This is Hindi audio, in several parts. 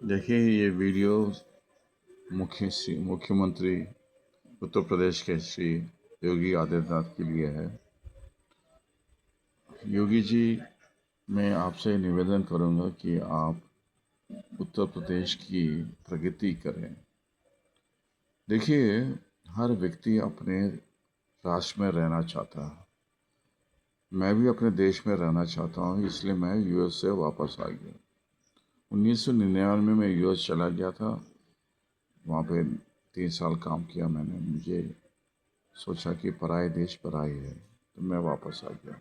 देखिए, ये वीडियो मुख्यमंत्री उत्तर प्रदेश के श्री योगी आदित्यनाथ के लिए है। योगी जी, मैं आपसे निवेदन करूंगा कि आप उत्तर प्रदेश की प्रगति करें। देखिए, हर व्यक्ति अपने राष्ट्र में रहना चाहता है। मैं भी अपने देश में रहना चाहता हूँ, इसलिए मैं यूएस से वापस आ गया। 1999 में मैं यूएस चला गया था। वहाँ पे 3 साल काम किया मैंने। मुझे सोचा कि पराए देश पराई है, तो मैं वापस आ गया।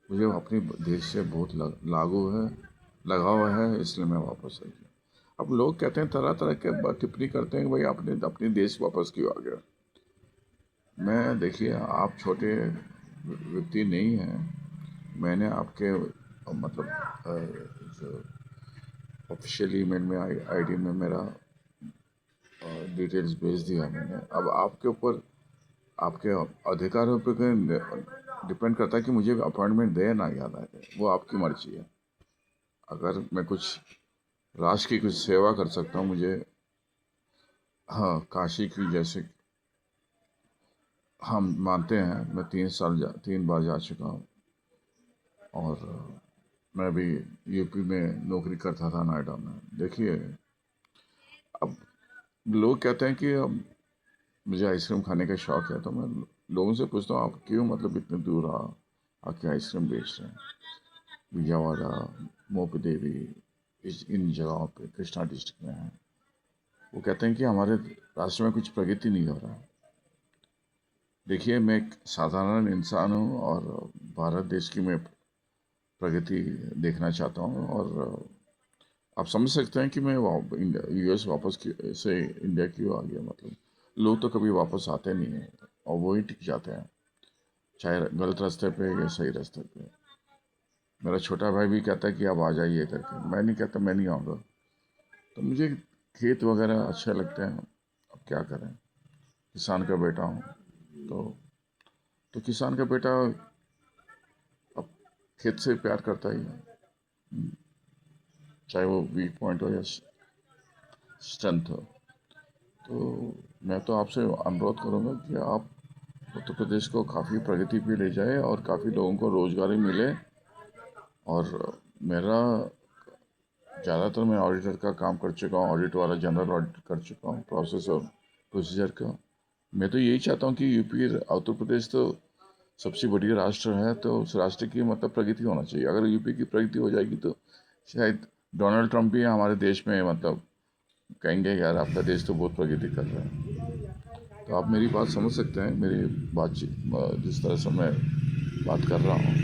मुझे अपने देश से बहुत लगाव है, इसलिए मैं वापस आ गया। अब लोग कहते हैं, तरह तरह के टिप्पणी करते हैं कि भाई आपने अपने देश वापस क्यों आ गया। मैं, देखिए, आप छोटे व्यक्ति नहीं हैं। मैंने आपके मतलब जो ऑफिशियल ईमेल में आईडी में मेरा डिटेल्स भेज दिया मैंने। अब आपके ऊपर, आपके अधिकारों पर डिपेंड करता है कि मुझे अपॉइंटमेंट दे ना याद आए, वो आपकी मर्जी है। अगर मैं कुछ राष्ट्र की कुछ सेवा कर सकता हूँ, मुझे, हाँ, काशी की जैसे हम मानते हैं। मैं 3 बार जा चुका हूँ। और मैं भी यूपी में नौकरी करता था, नोएडा में। देखिए, अब लोग कहते हैं कि अब मुझे आइसक्रीम खाने का शौक है, तो मैं लोगों से पूछता हूँ, आप क्यों मतलब इतने दूर आके आइसक्रीम बेच रहे हैं। विजयवाड़ा, मोपी देवी, इन जगहों पे कृष्णा डिस्ट्रिक्ट में है। वो कहते हैं कि हमारे राष्ट्र में कुछ प्रगति नहीं हो रहा। देखिए, मैं एक साधारण इंसान हूँ और भारत देश की मैं प्रगति देखना चाहता हूँ। और आप समझ सकते हैं कि मैं यूएस वापस से इंडिया क्यों आ गया। मतलब लोग तो कभी वापस आते नहीं हैं और वही टिक जाते हैं, चाहे गलत रास्ते पे या सही रास्ते पे। मेरा छोटा भाई भी कहता है कि आप आ जाइए करके। मैं नहीं कहता, मैं नहीं आऊँगा। तो मुझे खेत वगैरह अच्छे लगते हैं। अब क्या करें, किसान का बेटा हूँ। तो किसान का बेटा अब खेत से प्यार करता ही है, चाहे वो वीक पॉइंट हो या स्ट्रेंथ हो। तो मैं तो आपसे अनुरोध करूँगा कि आप उत्तर प्रदेश को काफ़ी प्रगति पे ले जाए और काफ़ी लोगों को रोज़गारी मिले। और मेरा, ज़्यादातर मैं ऑडिटर का काम कर चुका हूँ, ऑडिट वाला जनरल ऑडिट कर चुका हूँ, प्रोसेस और प्रोसीजर का। मैं तो यही चाहता हूँ कि यूपी, उत्तर प्रदेश तो सबसे बड़ी राष्ट्र है, तो उस राष्ट्र की मतलब प्रगति होना चाहिए। अगर यूपी की प्रगति हो जाएगी तो शायद डोनाल्ड ट्रंप भी हमारे देश में मतलब कहेंगे, यार आपका देश तो बहुत प्रगति कर रहा है। तो आप मेरी बात समझ सकते हैं, मेरी बातचीत जिस तरह से मैं बात कर रहा हूँ।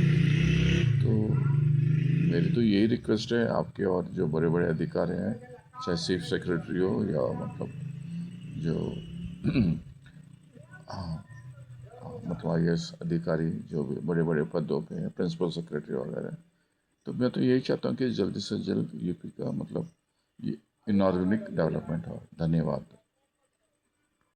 तो मेरी तो यही रिक्वेस्ट है आपके, और जो बड़े बड़े अधिकारी हैं, चाहे चीफ सेक्रेटरी हो या मतलब जो मतलब आईएएस अधिकारी जो भी बड़े बड़े पदों पे हैं, प्रिंसिपल सेक्रेटरी वगैरह। तो मैं तो यही चाहता हूँ कि जल्दी से जल्द यूपी का मतलब ये इनऑर्गेनिक डेवलपमेंट हो। धन्यवाद।